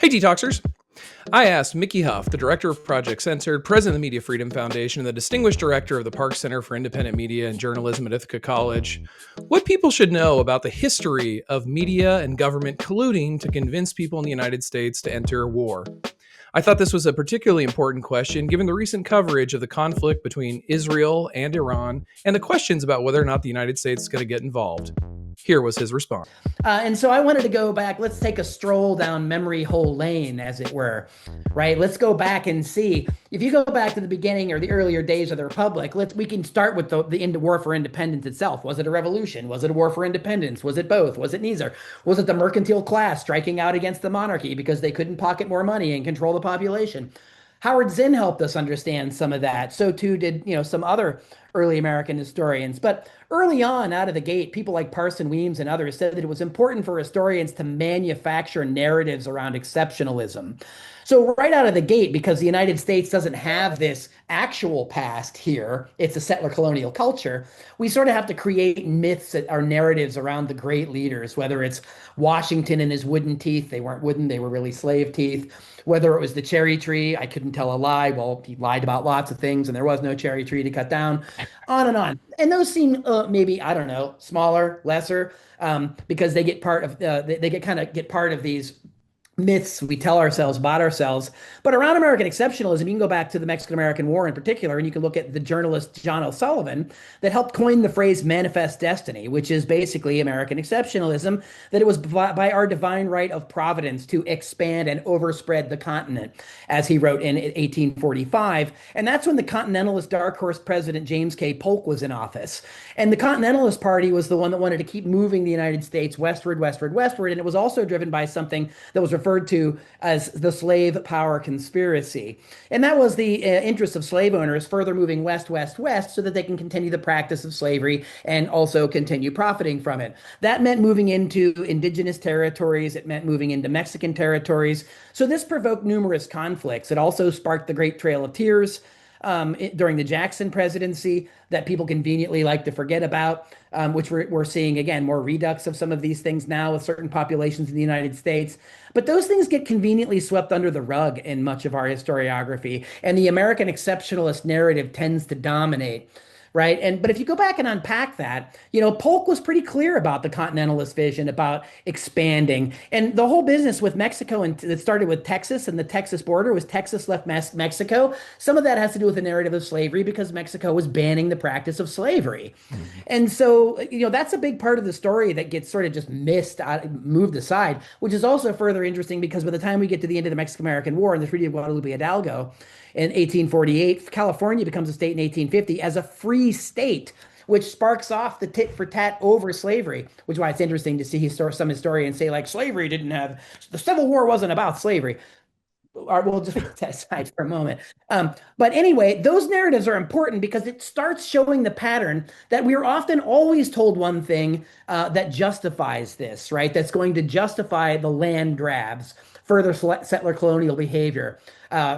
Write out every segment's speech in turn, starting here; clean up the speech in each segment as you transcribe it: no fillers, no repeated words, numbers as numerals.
Hey, Detoxers. I asked Mickey Huff, the director of Project Censored, president of the Media Freedom Foundation, and the distinguished director of the Park Center for Independent Media and Journalism at Ithaca College, what people should know about the history of media and government colluding to convince people in the United States to enter war. I thought this was a particularly important question given the recent coverage of the conflict between Israel and Iran and the questions about whether or not the United States is going to get involved. Here was his response. And so I wanted to go back. Let's take a stroll down memory hole lane, as it were, right? Let's go back and see. If you go back to the beginning or the earlier days of the Republic, we can start with the war for independence itself. Was it a revolution? Was it a war for independence? Was it both? Was it neither? Was it the mercantile class striking out against the monarchy because they couldn't pocket more money and control the population? Howard Zinn helped us understand some of that. So too did, some other early American historians. But early on, out of the gate, people like Parson Weems and others said that it was important for historians to manufacture narratives around exceptionalism. So right out of the gate, because the United States doesn't have this actual past here, it's a settler colonial culture, we sort of have to create myths that are narratives around the great leaders, whether it's Washington and his wooden teeth. They weren't wooden, they were really slave teeth. Whether it was the cherry tree, I couldn't tell a lie. Well, he lied about lots of things and there was no cherry tree to cut down, on and on. And those seem maybe, I don't know, smaller, lesser, because they get part of, they get part of these myths we tell ourselves about ourselves. But around American exceptionalism, you can go back to the Mexican-American War in particular, and you can look at the journalist John L. Sullivan that helped coin the phrase manifest destiny, which is basically American exceptionalism, that it was by our divine right of providence to expand and overspread the continent, as he wrote in 1845. And that's when the Continentalist dark horse president James K. Polk was in office. And the Continentalist Party was the one that wanted to keep moving the United States westward, westward, westward. And it was also driven by something that was referred to as the slave power conspiracy. And that was the interest of slave owners further moving west, west, west so that they can continue the practice of slavery and also continue profiting from it. That meant moving into indigenous territories. It meant moving into Mexican territories. So this provoked numerous conflicts. It also sparked the Great Trail of Tears during the Jackson presidency that people conveniently like to forget about, which we're seeing, again, more redux of some of these things now with certain populations in the United States. But those things get conveniently swept under the rug in much of our historiography, and the American exceptionalist narrative tends to dominate. Right. But if you go back and unpack that, Polk was pretty clear about the Continentalist vision about expanding, and the whole business with Mexico, and it started with Texas and the Texas border was Texas left Mexico. Some of that has to do with the narrative of slavery because Mexico was banning the practice of slavery. Mm-hmm. And so, that's a big part of the story that gets sort of just moved aside, which is also further interesting because by the time we get to the end of the Mexican-American War and the Treaty of Guadalupe Hidalgo, in 1848, California becomes a state in 1850 as a free state, which sparks off the tit for tat over slavery, which is why it's interesting to see some historians say, like, slavery didn't have, the Civil War wasn't about slavery. We'll just put that aside for a moment. But anyway, those narratives are important because it starts showing the pattern that we are often always told one thing that justifies this, right? That's going to justify the land grabs, further settler colonial behavior,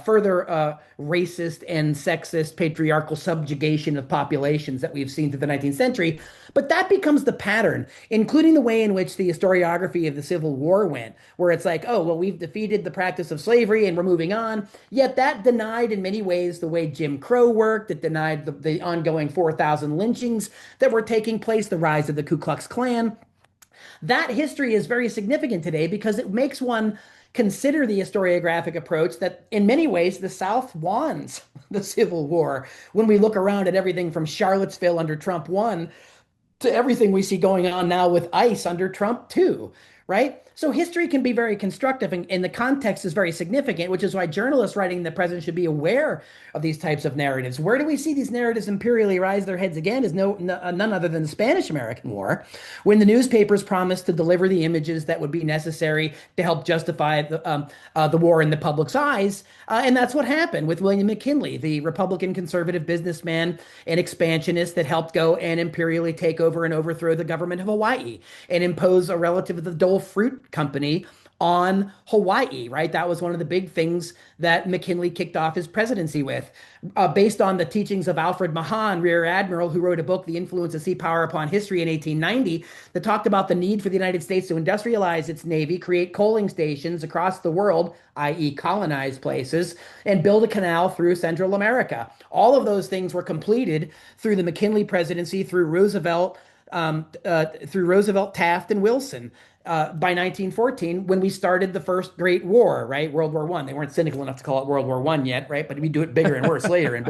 further racist and sexist patriarchal subjugation of populations that we've seen through the 19th century. But that becomes the pattern, including the way in which the historiography of the Civil War went, where it's like, oh, well, we've defeated the practice of slavery and we're moving on. Yet that denied in many ways the way Jim Crow worked. It denied the ongoing 4,000 lynchings that were taking place, the rise of the Ku Klux Klan. That history is very significant today because it makes one consider the historiographic approach that in many ways the South wants the Civil War. When we look around at everything from Charlottesville under Trump 1 to everything we see going on now with ICE under Trump 2, right? So history can be very constructive and the context is very significant, which is why journalists writing the president should be aware of these types of narratives. Where do we see these narratives imperially rise their heads again is none other than the Spanish-American War, when the newspapers promised to deliver the images that would be necessary to help justify the war in the public's eyes. And that's what happened with William McKinley, the Republican conservative businessman and expansionist that helped go and imperially take over and overthrow the government of Hawaii and impose a relative of the Dole Fruit Company on Hawaii, right? That was one of the big things that McKinley kicked off his presidency with, based on the teachings of Alfred Mahan, Rear Admiral, who wrote a book, The Influence of Sea Power Upon History in 1890, that talked about the need for the United States to industrialize its Navy, create coaling stations across the world, i.e., colonize places, and build a canal through Central America. All of those things were completed through the McKinley presidency, through Roosevelt, Taft, and Wilson. By 1914, when we started the first Great War, right? World War One. They weren't cynical enough to call it World War One yet, right? But we do it bigger and worse later.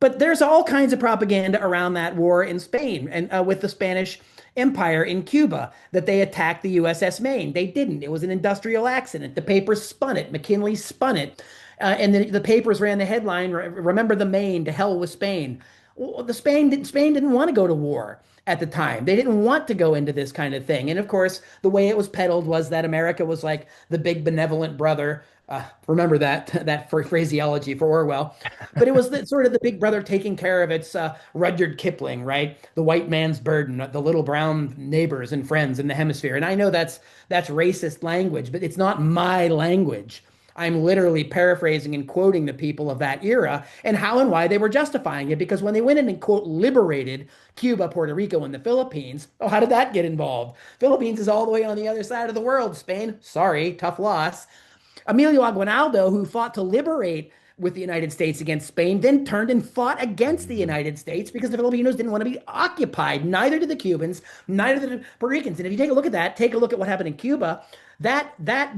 But there's all kinds of propaganda around that war in Spain and with the Spanish Empire in Cuba that they attacked the USS Maine. They didn't. It was an industrial accident. The papers spun it. McKinley spun it. And the papers ran the headline, "Remember the Maine, to hell with Spain." Well, Spain didn't want to go to war at the time. They didn't want to go into this kind of thing. And of course, the way it was peddled was that America was like the big benevolent brother. Remember that for phraseology for Orwell. But it was sort of the big brother taking care of its Rudyard Kipling, right? The white man's burden, the little brown neighbors and friends in the hemisphere. And I know that's racist language, but it's not my language. I'm literally paraphrasing and quoting the people of that era and how and why they were justifying it. Because when they went in and, quote, liberated Cuba, Puerto Rico, and the Philippines, oh, how did that get involved? Philippines is all the way on the other side of the world. Spain, sorry, tough loss. Emilio Aguinaldo, who fought to liberate with the United States against Spain, then turned and fought against the United States because the Filipinos didn't want to be occupied. Neither did the Cubans, neither did the Puerto Ricans. And if you take a look at that, take a look at what happened in Cuba. That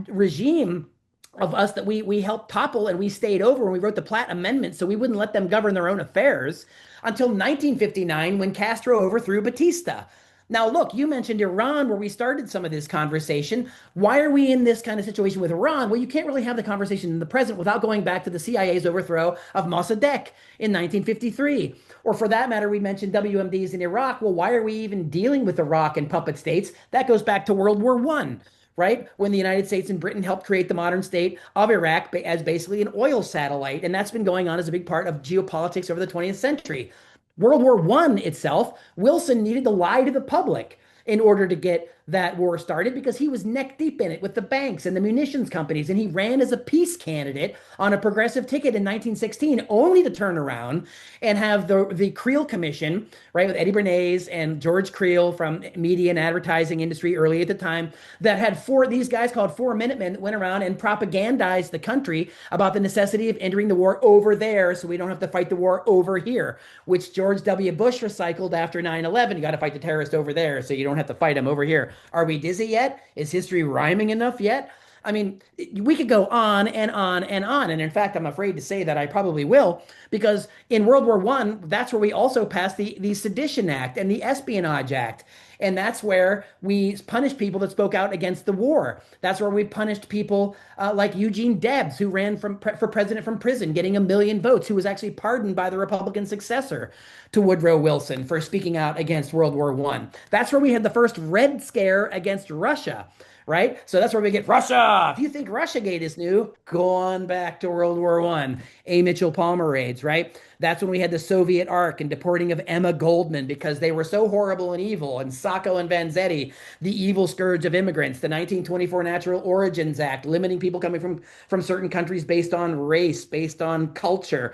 regime of us that we helped topple, and we stayed over when we wrote the Platt Amendment so we wouldn't let them govern their own affairs until 1959 when Castro overthrew Batista. Now, look, you mentioned Iran, where we started some of this conversation. Why are we in this kind of situation with Iran? Well, you can't really have the conversation in the present without going back to the CIA's overthrow of Mossadegh in 1953. Or for that matter, we mentioned WMDs in Iraq. Well, why are we even dealing with Iraq and puppet states? That goes back to World War One, right? When the United States and Britain helped create the modern state of Iraq as basically an oil satellite. And that's been going on as a big part of geopolitics over the 20th century. World War One itself, Wilson needed to lie to the public in order to get that war started because he was neck deep in it with the banks and the munitions companies. And he ran as a peace candidate on a progressive ticket in 1916, only to turn around and have the Creel Commission, right, with Eddie Bernays and George Creel from media and advertising industry early at the time, that had these guys called Four Minutemen that went around and propagandized the country about the necessity of entering the war over there so we don't have to fight the war over here, which George W. Bush recycled after 9/11. You got to fight the terrorist over there so you don't have to fight them over here. Are we dizzy yet? Is history rhyming enough yet? I mean, we could go on and on and on. And in fact, I'm afraid to say that I probably will, because in World War One, that's where we also passed the Sedition Act and the Espionage Act. And that's where we punished people that spoke out against the war. That's where we punished people like Eugene Debs, who ran for president from prison, getting 1 million votes, who was actually pardoned by the Republican successor to Woodrow Wilson for speaking out against World War One. That's where we had the first Red Scare against Russia. Right? So that's where we get Russia. If you think Russiagate is new, go on back to World War One. A. Mitchell Palmer raids, right? That's when we had the Soviet Ark and deporting of Emma Goldman because they were so horrible and evil, and Sacco and Vanzetti, the evil scourge of immigrants, the 1924 Natural Origins Act, limiting people coming from certain countries based on race, based on culture.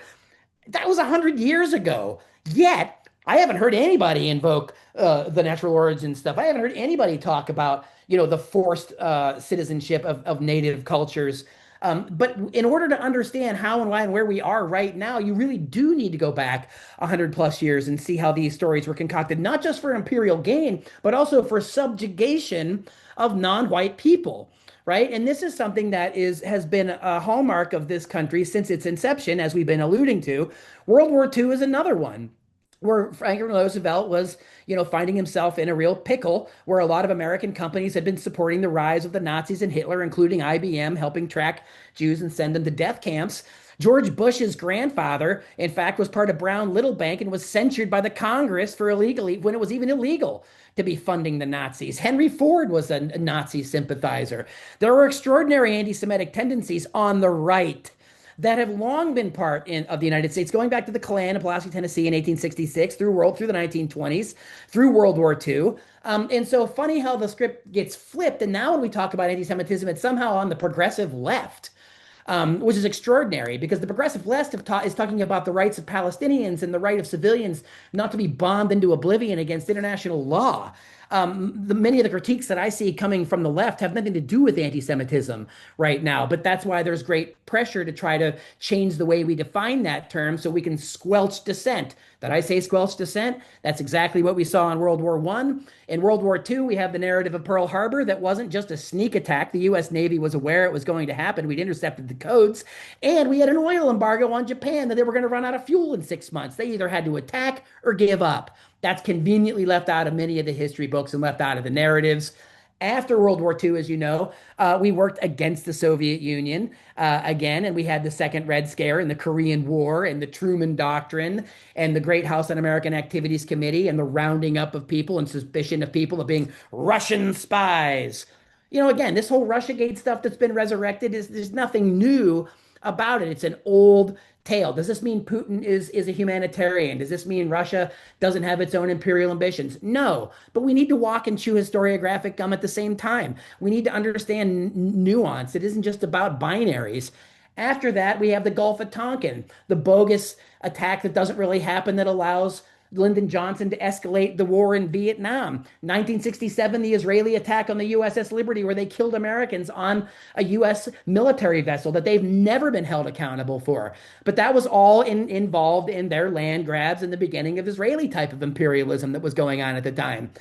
That was 100 years ago. Yet, I haven't heard anybody invoke the natural origin stuff. I haven't heard anybody talk about, the forced citizenship of native cultures. But in order to understand how and why and where we are right now, you really do need to go back 100 plus years and see how these stories were concocted, not just for imperial gain, but also for subjugation of non-white people. Right. And this is something that has been a hallmark of this country since its inception, as we've been alluding to. World War II is another one, where Franklin Roosevelt was, finding himself in a real pickle, where a lot of American companies had been supporting the rise of the Nazis and Hitler, including IBM, helping track Jews and send them to death camps. George Bush's grandfather, in fact, was part of Brown Little Bank and was censured by the Congress for illegally, when it was even illegal to be funding the Nazis. Henry Ford was a Nazi sympathizer. There were extraordinary anti-Semitic tendencies on the right that have long been of the United States, going back to the Klan in Pulaski, Tennessee in 1866, through the 1920s, through World War II. And so funny how the script gets flipped. And now when we talk about anti-Semitism, it's somehow on the progressive left, which is extraordinary because the progressive left is talking about the rights of Palestinians and the right of civilians not to be bombed into oblivion against international law. Many of the critiques that I see coming from the left have nothing to do with anti-Semitism right now, but that's why there's great pressure to try to change the way we define that term so we can squelch dissent. Did I say squelch dissent? That's exactly what we saw in World War I. In World War II, we have the narrative of Pearl Harbor that wasn't just a sneak attack. The U.S. Navy was aware it was going to happen. We'd intercepted the codes, and we had an oil embargo on Japan that they were going to run out of fuel in 6 months. They either had to attack or give up. That's conveniently left out of many of the history books and left out of the narratives. After World War II, as you know, we worked against the Soviet Union again, and we had the Second Red Scare and the Korean War and the Truman Doctrine and the Great House Un-American Activities Committee and the rounding up of people and suspicion of people of being Russian spies. Again, this whole Russiagate stuff that's been resurrected there's nothing new about it. It's an old tale. Does this mean Putin is a humanitarian? Does this mean Russia doesn't have its own imperial ambitions? No, but we need to walk and chew historiographic gum at the same time. We need to understand nuance. It isn't just about binaries. After that, we have the Gulf of Tonkin, the bogus attack that doesn't really happen that allows Lyndon Johnson to escalate the war in Vietnam. 1967, the Israeli attack on the USS Liberty, where they killed Americans on a U.S. military vessel that they've never been held accountable for. But that was all involved in their land grabs and the beginning of Israeli type of imperialism that was going on at the time.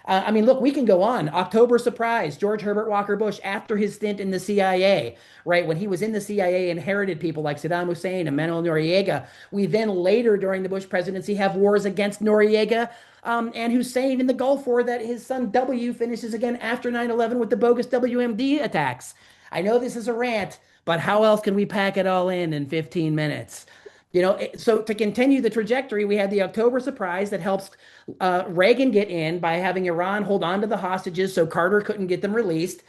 Look, we can go on. October surprise, George Herbert Walker Bush, after his stint in the CIA, right? When he was in the CIA, inherited people like Saddam Hussein and Manuel Noriega. We then later, during the Bush presidency, have wars against Noriega and Hussein in the Gulf War that his son W finishes again after 9/11 with the bogus WMD attacks. I know this is a rant, but how else can we pack it all in 15 minutes? So to continue the trajectory, we had the October surprise that helps Reagan get in by having Iran hold on to the hostages so Carter couldn't get them released.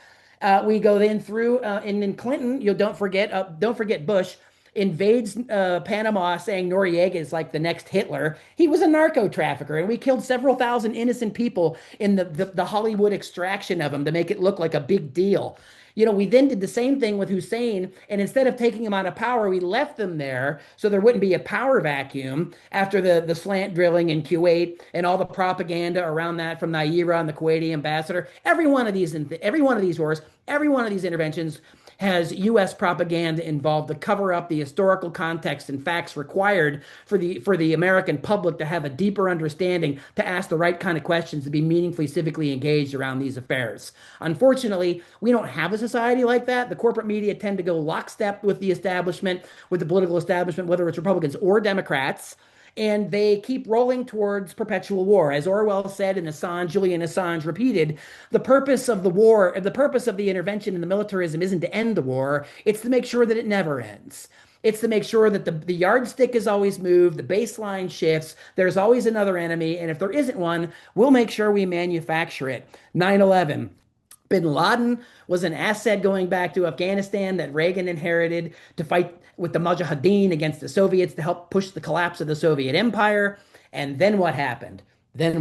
We go then through, and then Clinton, don't forget Bush invades Panama saying Noriega is like the next Hitler. He was a narco trafficker, and we killed several thousand innocent people in the Hollywood extraction of him to make it look like a big deal. We then did the same thing with Hussein, and instead of taking him out of power, we left them there so there wouldn't be a power vacuum after the slant drilling in Kuwait and all the propaganda around that from Naira and the Kuwaiti ambassador. Every one of these wars, every one of these interventions has U.S. propaganda involved to cover up the historical context and facts required for the American public to have a deeper understanding, to ask the right kind of questions, to be meaningfully civically engaged around these affairs. Unfortunately, we don't have a society like that. The corporate media tend to go lockstep with the establishment, with the political establishment, whether it's Republicans or Democrats. And they keep rolling towards perpetual war. As Orwell said and Julian Assange repeated, the purpose of the war, the purpose of the intervention in the militarism isn't to end the war, it's to make sure that it never ends. It's to make sure that the yardstick is always moved, the baseline shifts, there's always another enemy, and if there isn't one, we'll make sure we manufacture it. 9/11. Bin Laden was an asset going back to Afghanistan that Reagan inherited to fight with the Mujahideen against the Soviets to help push the collapse of the Soviet Empire. And then what happened? Then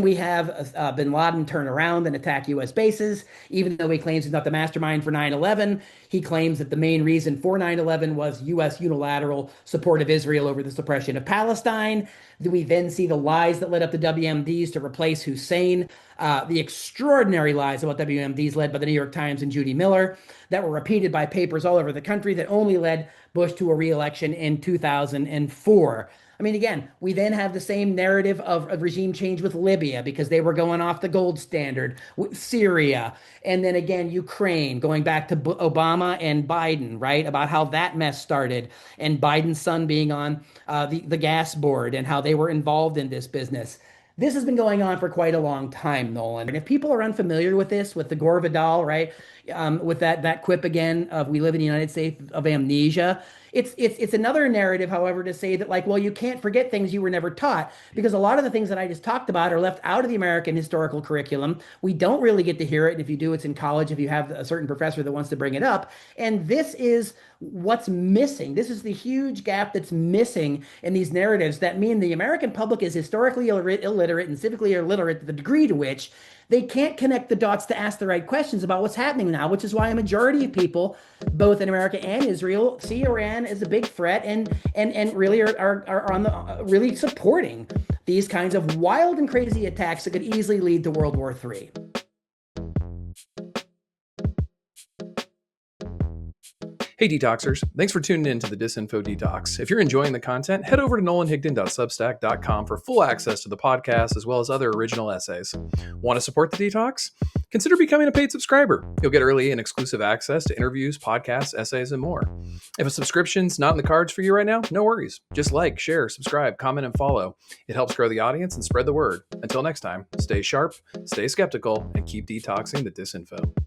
we have bin Laden turn around and attack U.S. bases. Even though he claims he's not the mastermind for 9/11, he claims that the main reason for 9/11 was U.S. unilateral support of Israel over the suppression of Palestine. We then see the lies that led up to WMDs to replace Hussein, the extraordinary lies about WMDs led by the New York Times and Judy Miller that were repeated by papers all over the country that only led Bush to a re-election in 2004. Again, we then have the same narrative of regime change with Libya because they were going off the gold standard, with Syria, and then again, Ukraine, going back to Obama and Biden, right, about how that mess started, and Biden's son being on the gas board and how they were involved in this business. This has been going on for quite a long time, Nolan. And if people are unfamiliar with this, with the Gore Vidal, right, with that quip again of "We live in the United States of amnesia," it's another narrative, however, to say that like, well, you can't forget things you were never taught because a lot of the things that I just talked about are left out of the American historical curriculum. We don't really get to hear it, and if you do, it's in college if you have a certain professor that wants to bring it up. And this is what's missing. This is the huge gap that's missing in these narratives that mean the American public is historically illiterate and civically illiterate to the degree to which they can't connect the dots to ask the right questions about what's happening now, which is why a majority of people, both in America and Israel, see Iran as a big threat and really are on the really supporting these kinds of wild and crazy attacks that could easily lead to World War III. Hey Detoxers, thanks for tuning in to the Disinfo Detox. If you're enjoying the content, head over to nolanhigdon.substack.com for full access to the podcast as well as other original essays. Want to support the Detox? Consider becoming a paid subscriber. You'll get early and exclusive access to interviews, podcasts, essays, and more. If a subscription's not in the cards for you right now, no worries. Just like, share, subscribe, comment, and follow. It helps grow the audience and spread the word. Until next time, stay sharp, stay skeptical, and keep detoxing the disinfo.